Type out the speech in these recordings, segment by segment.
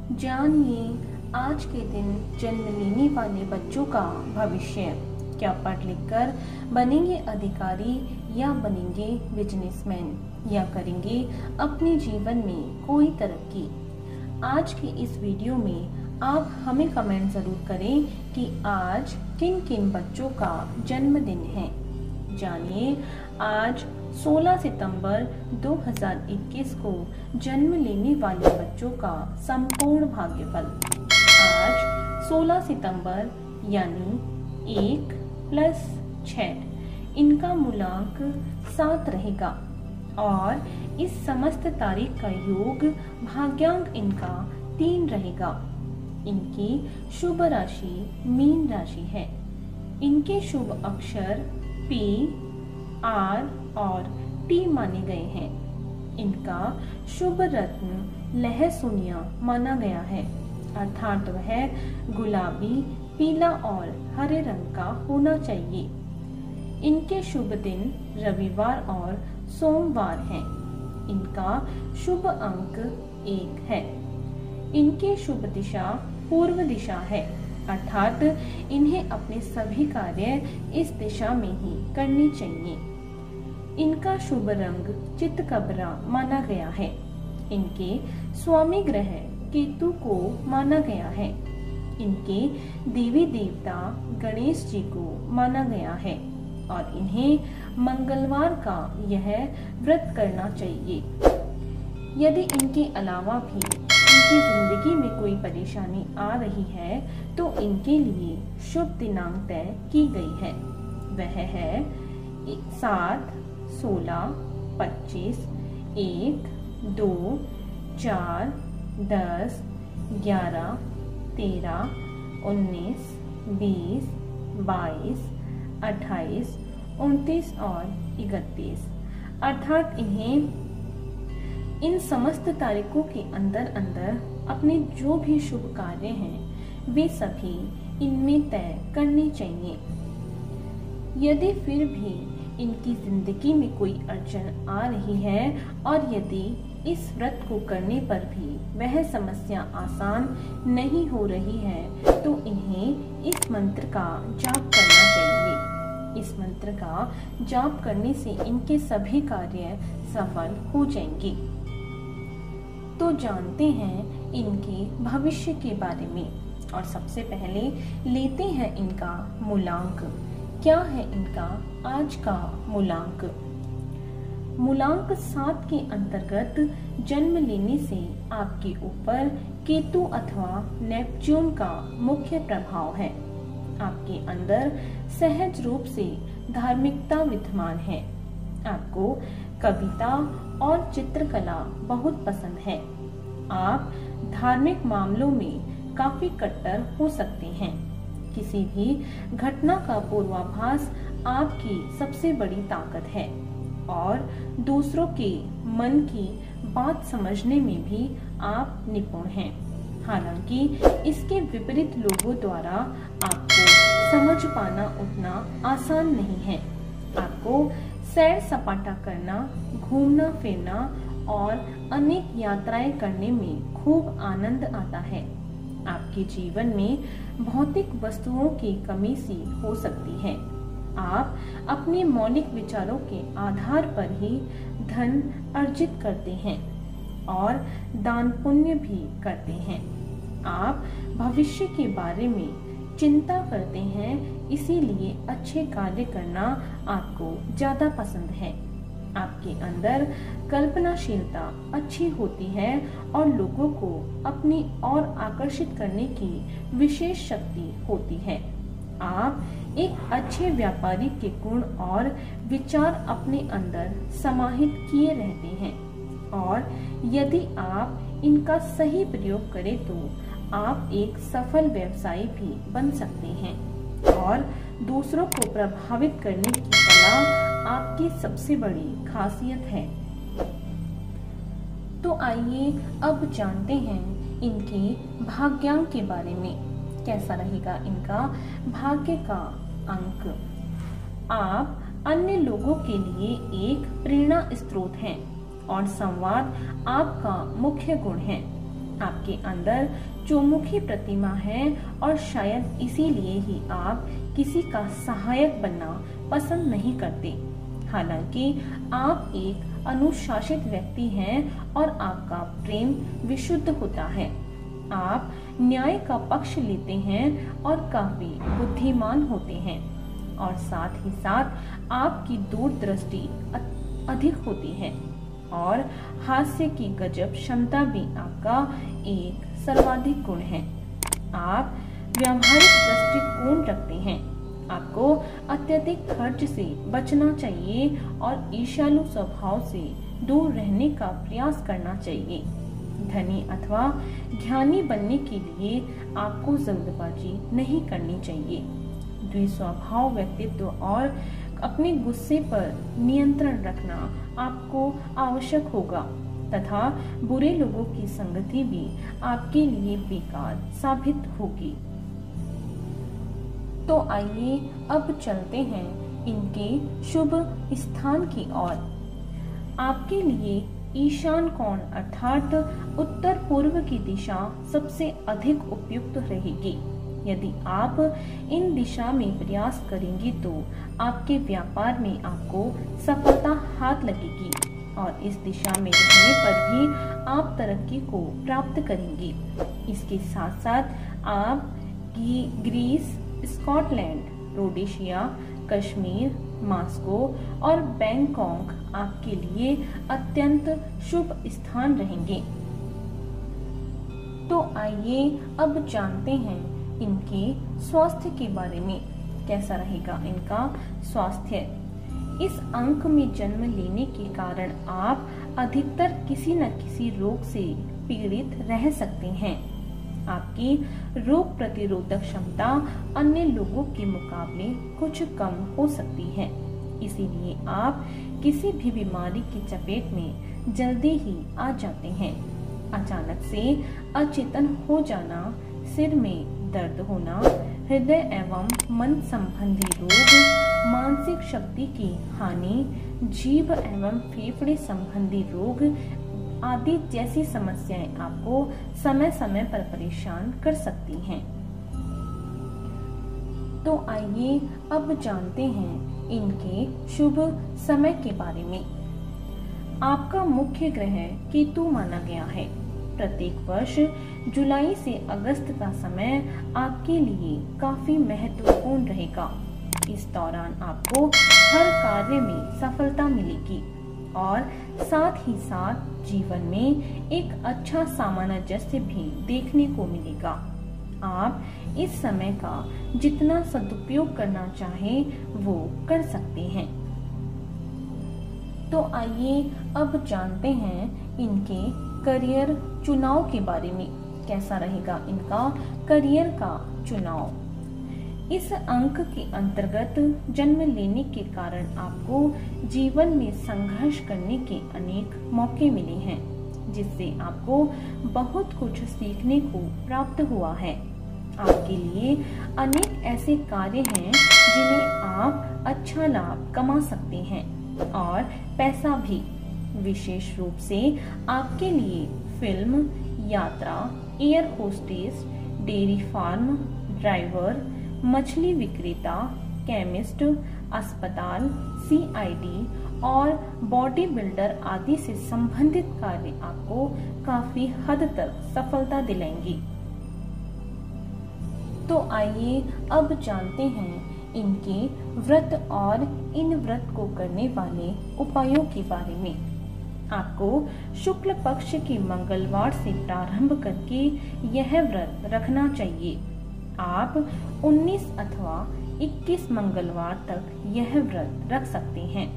जानिए आज के दिन जन्म लेने वाले बच्चों का भविष्य। क्या पढ़ लिख कर बनेंगे अधिकारी या बनेंगे बिजनेसमैन या करेंगे अपने जीवन में कोई तरक्की। आज की इस वीडियो में आप हमें कमेंट जरूर करें कि आज किन किन बच्चों का जन्मदिन है। जानिए आज 16 सितंबर 2021 को जन्म लेने वाले बच्चों का संपूर्ण भाग्यफल। आज 16 सितंबर यानी 1+6 इनका मूलांक 7 रहेगा और इस समस्त तारीख का योग भाग्यांक इनका 3 रहेगा। इनकी शुभ राशि मीन राशि है। इनके शुभ अक्षर P, R और T माने गए हैं। इनका शुभ रत्न लहसुनिया माना गया है, अर्थात वह गुलाबी, पीला और हरे रंग का होना चाहिए। इनके शुभ दिन रविवार और सोमवार हैं। इनका शुभ अंक 1 है। इनकी शुभ दिशा पूर्व दिशा है, अर्थात इन्हें अपने सभी कार्य इस दिशा में ही करने चाहिए। इनका शुभ रंग चितकबरा माना गया है। इनके स्वामी ग्रह केतु को माना गया है। इनके देवी देवता गणेश जी को माना गया है और इन्हें मंगलवार का यह व्रत करना चाहिए। यदि इनके अलावा भी इनकी जिंदगी में कोई परेशानी आ रही है तो इनके लिए शुभ दिनांक तय की गई है। वह है 7, 16, 25, 1, 2, 4, 10, 11, 13, 19, 20, 22, 28, 29 और 31, अर्थात इन्हें इन समस्त तारीखों के अंदर अंदर अपने जो भी शुभ कार्य हैं वे सभी इनमें तय करने चाहिए। यदि फिर भी इनकी जिंदगी में कोई अड़चन आ रही है और यदि इस व्रत को करने पर भी वह समस्या आसान नहीं हो रही है तो इन्हें इस मंत्र का जाप करना चाहिए। इस मंत्र का जाप करने से इनके सभी कार्य सफल हो जाएंगे। तो जानते हैं इनके भविष्य के बारे में और सबसे पहले लेते हैं इनका मूलांक। क्या है इनका आज का मूलांक? मूलांक 7 के अंतर्गत जन्म लेने से आपके ऊपर केतु अथवा नेपच्यून का मुख्य प्रभाव है। आपके अंदर सहज रूप से धार्मिकता विद्यमान है। आपको कविता और चित्रकला बहुत पसंद है। आप धार्मिक मामलों में काफी कट्टर हो सकते हैं। किसी भी घटना का पूर्वाभास आपकी सबसे बड़ी ताकत है और दूसरों के मन की बात समझने में भी आप निपुण हैं। हालांकि इसके विपरीत लोगों द्वारा आपको समझ पाना उतना आसान नहीं है। आपको सैर सपाटा करना, घूमना फिरना और अनेक यात्राएं करने में खूब आनंद आता है। आपके जीवन में भौतिक वस्तुओं की कमी सी हो सकती है। आप अपने मौलिक विचारों के आधार पर ही धन अर्जित करते हैं और दान पुण्य भी करते हैं। आप भविष्य के बारे में चिंता करते हैं, इसीलिए अच्छे कार्य करना आपको ज्यादा पसंद है। आपके अंदर कल्पनाशीलता अच्छी होती है और लोगों को अपनी ओर आकर्षित करने की विशेष शक्ति होती है। आप एक अच्छे व्यापारी के गुण और विचार अपने अंदर समाहित किए रहते हैं और यदि आप इनका सही प्रयोग करें तो आप एक सफल व्यवसायी भी बन सकते हैं और दूसरों को प्रभावित करने की कला आपकी सबसे बड़ी खासियत है। तो आइए अब जानते हैं इनके भाग्यांक के बारे में। कैसा रहेगा इनका भाग्य का अंक? आप अन्य लोगों के लिए एक प्रेरणा स्रोत हैं और संवाद आपका मुख्य गुण है। आपके अंदर चौमुखी प्रतिमा है और शायद इसीलिए ही आप किसी का सहायक बनना पसंद नहीं करते। हालांकि आप एक अनुशासित व्यक्ति हैं और आपका प्रेम विशुद्ध होता है। आप न्याय का पक्ष लेते हैं और काफी बुद्धिमान होते हैं और साथ ही साथ आपकी दूरदृष्टि अधिक होती है और हास्य की गजब क्षमता भी आपका एक सर्वाधिक गुण है। आप व्यावहारिक दृष्टिकोण रखते हैं। आपको अत्यधिक खर्च से बचना चाहिए और ईर्ष्यालु स्वभाव से दूर रहने का प्रयास करना चाहिए। धनी अथवा ज्ञानी बनने के लिए आपको जल्दबाजी नहीं करनी चाहिए। द्विस्वभाव व्यक्तित्व और अपने गुस्से पर नियंत्रण रखना आपको आवश्यक होगा तथा बुरे लोगों की संगति भी आपके लिए बेकार साबित होगी। तो आइए अब चलते हैं इनके शुभ स्थान की ओर। आपके लिए ईशान कोण अर्थात उत्तर पूर्व की दिशा सबसे अधिक उपयुक्त रहेगी। यदि आप इन दिशा में प्रयास करेंगे तो आपके व्यापार में आपको सफलता हाथ लगेगी और इस दिशा में रहने पर भी आप तरक्की को प्राप्त करेंगे। इसके साथ साथ आप Greece, Scotland, Rhodesia, Kashmir, Moscow और बैंकॉक आपके लिए अत्यंत शुभ स्थान रहेंगे। तो आइए अब जानते हैं इनके स्वास्थ्य के बारे में। कैसा रहेगा इनका स्वास्थ्य? इस अंक में जन्म लेने के कारण आप अधिकतर किसी न किसी रोग से पीड़ित रह सकते हैं। आपकी रोग प्रतिरोधक क्षमता अन्य लोगों के मुकाबले कुछ कम हो सकती है, इसीलिए आप किसी भी बीमारी की चपेट में जल्दी ही आ जाते हैं। अचानक से अचेतन हो जाना, सिर में दर्द होना, हृदय एवं मन संबंधी रोग, मानसिक शक्ति की हानि, जीभ एवं फेफड़े संबंधी रोग आदि जैसी समस्याएं आपको समय समय पर परेशान कर सकती हैं। तो आइए अब जानते हैं इनके शुभ समय के बारे में। आपका मुख्य ग्रह केतु माना गया है। प्रत्येक वर्ष जुलाई से अगस्त का समय आपके लिए काफी महत्वपूर्ण रहेगा। इस दौरान आपको हर कार्य में सफलता मिलेगी और साथ ही साथ जीवन में एक अच्छा सामंजस्य भी देखने को मिलेगा। आप इस समय का जितना सदुपयोग करना चाहें वो कर सकते हैं। तो आइए अब जानते हैं इनके करियर चुनाव के बारे में। कैसा रहेगा इनका करियर का चुनाव? इस अंक के अंतर्गत जन्म लेने के कारण आपको जीवन में संघर्ष करने के अनेक मौके मिले हैं, जिससे आपको बहुत कुछ सीखने को प्राप्त हुआ है। आपके लिए अनेक ऐसे कार्य हैं जिन्हें आप अच्छा लाभ कमा सकते हैं और पैसा भी। विशेष रूप से आपके लिए फिल्म, यात्रा, air hostess, dairy farm, driver, मछली विक्रेता, केमिस्ट, अस्पताल, सीआईडी और बॉडी बिल्डर आदि से संबंधित कार्य आपको काफी हद तक सफलता दिलाएंगी। तो आइए अब जानते हैं इनके व्रत और इन व्रत को करने वाले उपायों के बारे में। आपको शुक्ल पक्ष के मंगलवार से प्रारंभ करके यह व्रत रखना चाहिए। आप 19 अथवा 21 मंगलवार तक यह व्रत रख सकते हैं।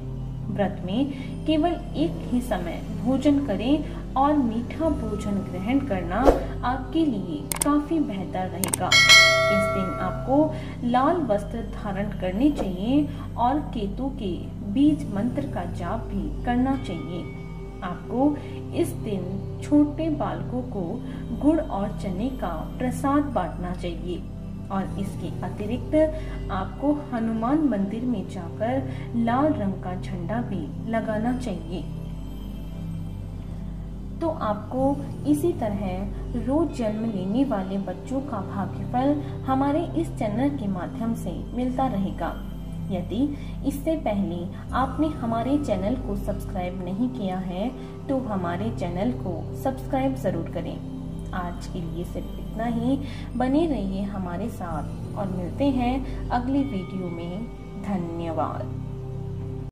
व्रत में केवल एक ही समय भोजन करें और मीठा भोजन ग्रहण करना आपके लिए काफी बेहतर रहेगा। इस दिन आपको लाल वस्त्र धारण करने चाहिए और केतु के बीज मंत्र का जाप भी करना चाहिए। आपको इस दिन छोटे बालकों को गुड़ और चने का प्रसाद बांटना चाहिए और इसके अतिरिक्त आपको हनुमान मंदिर में जाकर लाल रंग का झंडा भी लगाना चाहिए। तो आपको इसी तरह रोज जन्म लेने वाले बच्चों का भाग्यफल हमारे इस चैनल के माध्यम से मिलता रहेगा। यदि इससे पहले आपने हमारे चैनल को सब्सक्राइब नहीं किया है तो हमारे चैनल को सब्सक्राइब जरूर करें। आज के लिए सिर्फ इतना ही। बने रहिए हमारे साथ और मिलते हैं अगली वीडियो में। धन्यवाद।